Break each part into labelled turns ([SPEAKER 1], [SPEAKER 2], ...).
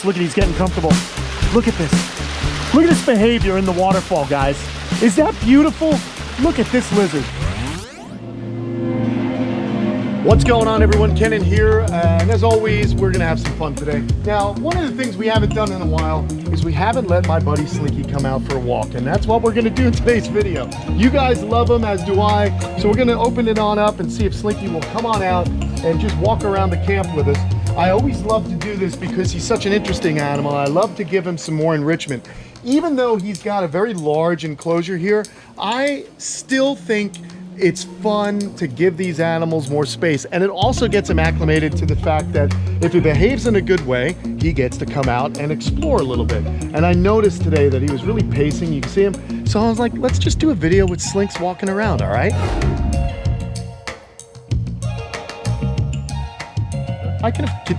[SPEAKER 1] Look at, he's getting comfortable. Look at this. Look at this behavior in the waterfall, guys. Is that beautiful? Look at this lizard. What's going on, everyone? Kenan here, and as always, we're gonna have some fun today. Now, one of the things we haven't done in a while is we haven't let my buddy Slinky come out for a walk, and that's what we're gonna do in today's video. You guys love him, as do I, so we're gonna open it on up and see if Slinky will come on out and just walk around the camp with us. I always love to do this because he's such an interesting animal. I love to give him some more enrichment. Even though he's got a very large enclosure here, I still think it's fun to give these animals more space, and it also gets him acclimated to the fact that if he behaves in a good way, he gets to come out and explore a little bit. And I noticed today that he was really pacing. You can see him. So I was like, let's just do a video with Slinks walking around, all right?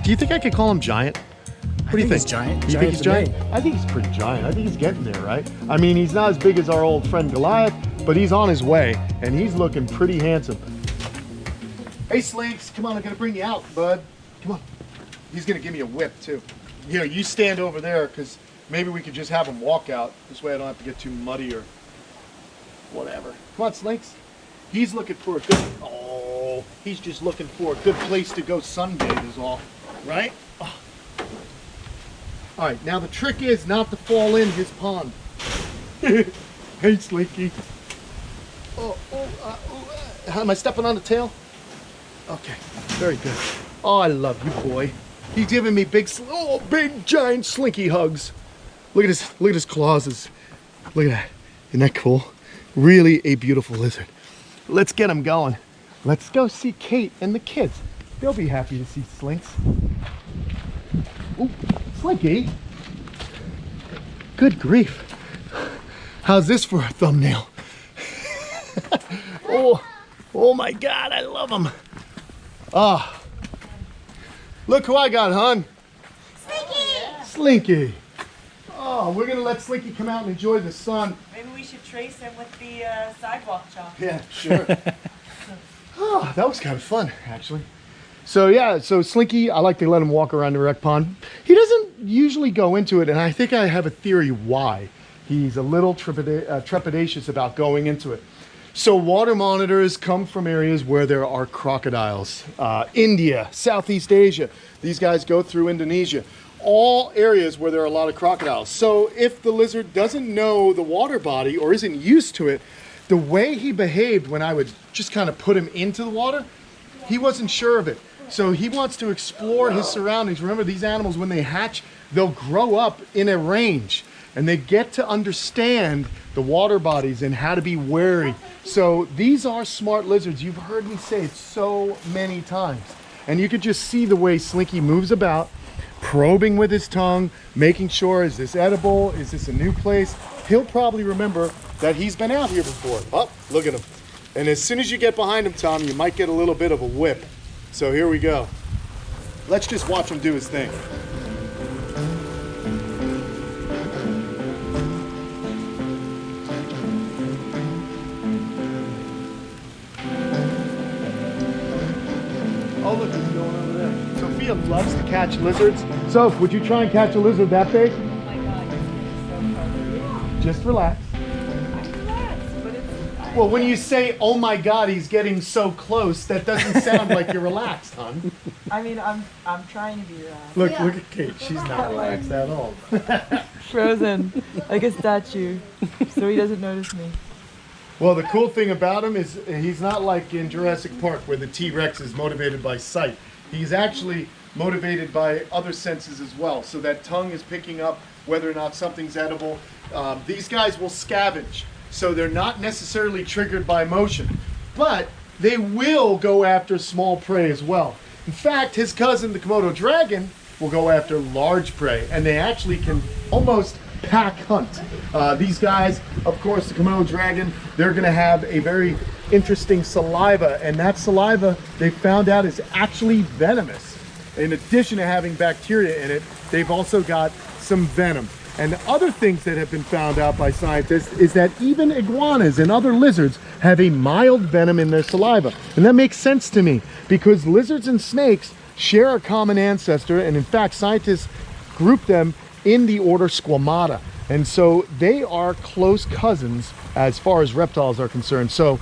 [SPEAKER 1] Do you think I could call him giant? What do you think?
[SPEAKER 2] He's giant.
[SPEAKER 1] You think he's giant? I think he's pretty giant. I think he's getting there, right? I mean, he's not as big as our old friend Goliath, but he's on his way, and he's looking pretty handsome. Hey, Slinks, come on, I'm gonna bring you out, bud. Come on. He's gonna give me a whip, too. Here, you stand over there, because maybe we could just have him walk out. This way I don't have to get too muddy or whatever. Come on, Slinks. He's looking for a good... Oh, he's just looking for a good place to go sunbathe is all, right? Oh. All right, now the trick is not to fall in his pond. Hey, Slinky. Am I stepping on the tail? Okay, very good. Oh, I love you, boy. He's giving me big giant Slinky hugs. Look at his claws. Look at that. Isn't that cool? Really a beautiful lizard. Let's get him going. Let's go see Kate and the kids. They'll be happy to see Slinks. Ooh, Slinky. Good grief. How's this for a thumbnail? Oh my God, I love him. Ah, look who I got, hon.
[SPEAKER 3] Slinky!
[SPEAKER 1] Slinky. Oh, we're gonna let Slinky come out and enjoy the sun.
[SPEAKER 3] Maybe we should trace him with the sidewalk chalk.
[SPEAKER 1] Yeah, sure. Oh, that was kind of fun, actually. So yeah, so Slinky, I like to let him walk around the rec pond. He doesn't usually go into it, and I think I have a theory why. He's a little trepidatious about going into it. So water monitors come from areas where there are crocodiles. India, Southeast Asia. These guys go through Indonesia. All areas where there are a lot of crocodiles. So if the lizard doesn't know the water body or isn't used to it, the way he behaved when I would just kind of put him into the water, he wasn't sure of it. So he wants to explore his surroundings. Remember, these animals, when they hatch, they'll grow up in a range, and they get to understand the water bodies and how to be wary. So these are smart lizards. You've heard me say it so many times. And you can just see the way Slinky moves about, probing with his tongue, making sure, is this edible? Is this a new place? He'll probably remember that he's been out here before. Oh, look at him. And as soon as you get behind him, Tom, you might get a little bit of a whip. So here we go. Let's just watch him do his thing. Oh, look, he's going over there. Sophia loves to catch lizards. Soph, would you try and catch a lizard that big?
[SPEAKER 3] Oh my God, he's so clever. Yeah,
[SPEAKER 1] Just relax.
[SPEAKER 3] I'm relaxed, but it's...
[SPEAKER 1] Well, when you say, oh my God, he's getting so close, that doesn't sound like you're relaxed, hon.
[SPEAKER 3] I mean, I'm trying to be relaxed.
[SPEAKER 1] Look at Kate. She's not relaxed at all.
[SPEAKER 3] Frozen, like a statue, so he doesn't notice me.
[SPEAKER 1] Well, the cool thing about him is he's not like in Jurassic Park where the T-Rex is motivated by sight. He's actually motivated by other senses as well. So that tongue is picking up whether or not something's edible. These guys will scavenge, so they're not necessarily triggered by motion, but they will go after small prey as well. In fact, his cousin, the Komodo dragon, will go after large prey, and they actually can almost pack hunt. These guys, of course, the Komodo dragon, they're going to have a very interesting saliva, and that saliva they found out is actually venomous. In addition to having bacteria in it, they've also got some venom. And other things that have been found out by scientists is that even iguanas and other lizards have a mild venom in their saliva. And that makes sense to me because lizards and snakes share a common ancestor, and in fact, scientists grouped them in the order Squamata. And so they are close cousins as far as reptiles are concerned. So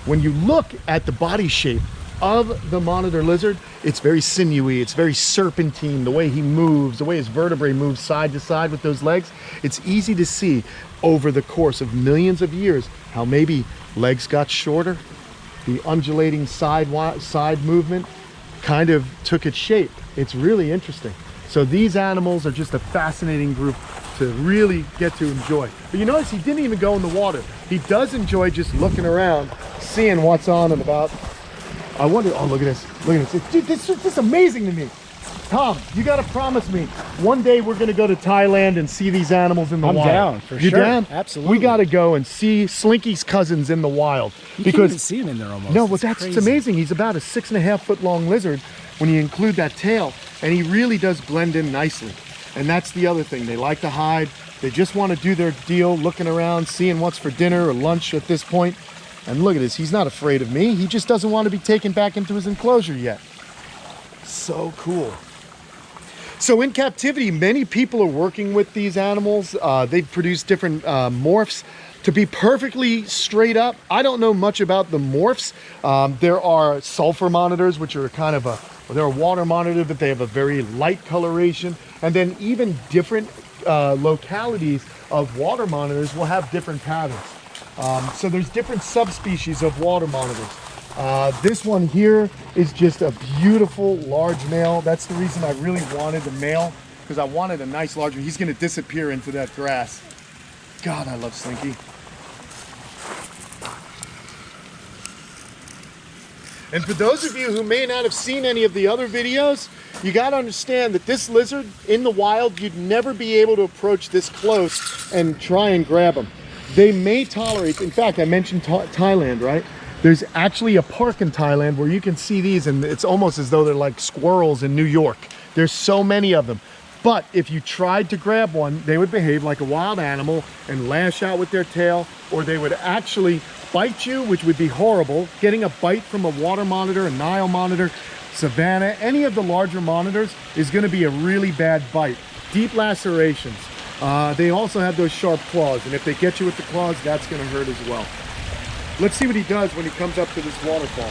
[SPEAKER 1] when you look at the body shape of the monitor lizard, it's very sinewy, it's very serpentine, the way he moves, the way his vertebrae move side to side with those legs. It's easy to see over the course of millions of years how maybe legs got shorter, the undulating side movement kind of took its shape. It's really interesting. So these animals are just a fascinating group to really get to enjoy. But you notice he didn't even go in the water. He does enjoy just looking around, seeing what's on and about. I wonder, oh, look at this, look at this. Dude, this is amazing to me. Tom, you gotta promise me, one day we're gonna go to Thailand and see these animals in the wild.
[SPEAKER 2] I'm down, for
[SPEAKER 1] You're
[SPEAKER 2] sure.
[SPEAKER 1] down?
[SPEAKER 2] Absolutely.
[SPEAKER 1] We gotta go and see Slinky's cousins in the wild.
[SPEAKER 2] You can't even see him in there almost.
[SPEAKER 1] No, but
[SPEAKER 2] It's
[SPEAKER 1] that's
[SPEAKER 2] crazy.
[SPEAKER 1] it's amazing. He's about a 6.5 foot long lizard when you include that tail, and he really does blend in nicely. And that's the other thing. They like to hide. They just want to do their deal, looking around, seeing what's for dinner or lunch at this point. And look at this. He's not afraid of me. He just doesn't want to be taken back into his enclosure yet. So cool. So in captivity, many people are working with these animals. They've produced different morphs. To be perfectly straight up, I don't know much about the morphs. There are sulfur monitors, which are kind of they're a water monitor, but they have a very light coloration. And then even different localities of water monitors will have different patterns. So there's different subspecies of water monitors. This one here is just a beautiful large male. That's the reason I really wanted the male, because I wanted a nice large one. He's gonna disappear into that grass. God, I love Slinky. And for those of you who may not have seen any of the other videos, you got to understand that this lizard in the wild, you'd never be able to approach this close and try and grab them. They may tolerate, in fact, I mentioned Thailand, right? There's actually a park in Thailand where you can see these, and it's almost as though they're like squirrels in New York. There's so many of them. But if you tried to grab one, they would behave like a wild animal and lash out with their tail, or they would actually bite you, which would be horrible. Getting a bite from a water monitor, a Nile monitor, Savannah, any of the larger monitors is going to be a really bad bite. Deep lacerations. They also have those sharp claws, and if they get you with the claws, that's going to hurt as well. Let's see what he does when he comes up to this waterfall.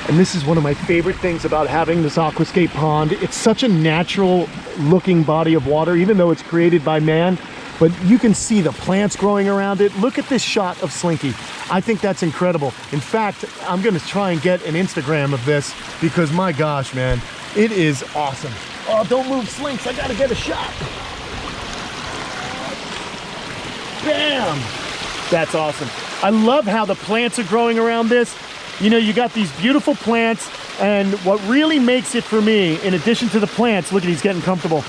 [SPEAKER 1] And this is one of my favorite things about having this Aquascape pond. It's such a natural looking body of water, even though it's created by man, but you can see the plants growing around it. Look at this shot of Slinky. I think that's incredible. In fact, I'm gonna try and get an Instagram of this because my gosh, man, it is awesome. Oh, don't move, Slinks, I gotta get a shot. Bam! That's awesome. I love how the plants are growing around this. You know, you got these beautiful plants, and what really makes it for me, in addition to the plants, look at, he's getting comfortable.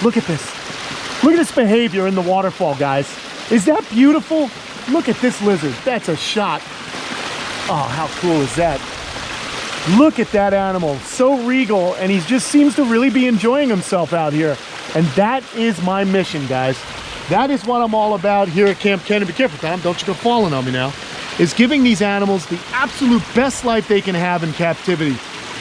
[SPEAKER 1] Look at this. Look at this behavior in the waterfall, guys. Is that beautiful? Look at this lizard. That's a shot. Oh, how cool is that? Look at that animal. So regal, and he just seems to really be enjoying himself out here. And that is my mission, guys. That is what I'm all about here at Kamp Kenan. Be careful, Tom. Don't you go falling on me now. Is giving these animals the absolute best life they can have in captivity.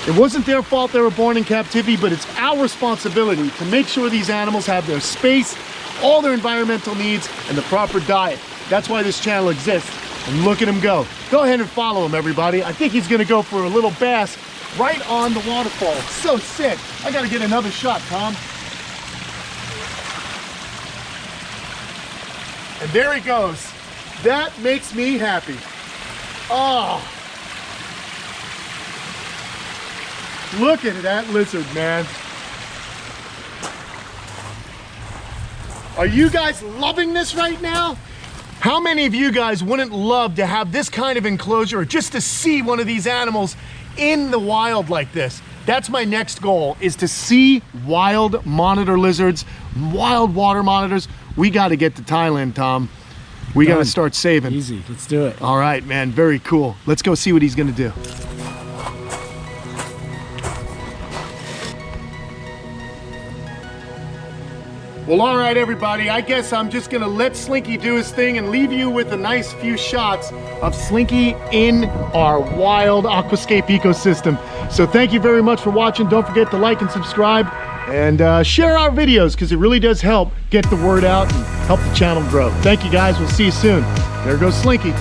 [SPEAKER 1] It wasn't their fault they were born in captivity, but it's our responsibility to make sure these animals have their space, all their environmental needs, and the proper diet. That's why this channel exists. And look at him go. Go ahead and follow him, everybody. I think he's gonna go for a little bass right on the waterfall. So sick. I gotta get another shot, Tom. And there he goes. That makes me happy. Oh. Look at that lizard, man. Are you guys loving this right now? How many of you guys wouldn't love to have this kind of enclosure or just to see one of these animals in the wild like this? That's my next goal, is to see wild monitor lizards, wild water monitors. We got to get to Thailand, Tom. We got to start saving.
[SPEAKER 2] Easy, let's do it.
[SPEAKER 1] All right, man, very cool. Let's go see what he's gonna do. Well, all right, everybody, I guess I'm just gonna let Slinky do his thing and leave you with a nice few shots of Slinky in our wild aquascape ecosystem. So thank you very much for watching. Don't forget to like and subscribe and share our videos because it really does help get the word out and help the channel grow. Thank you guys. We'll see you soon. There goes Slinky.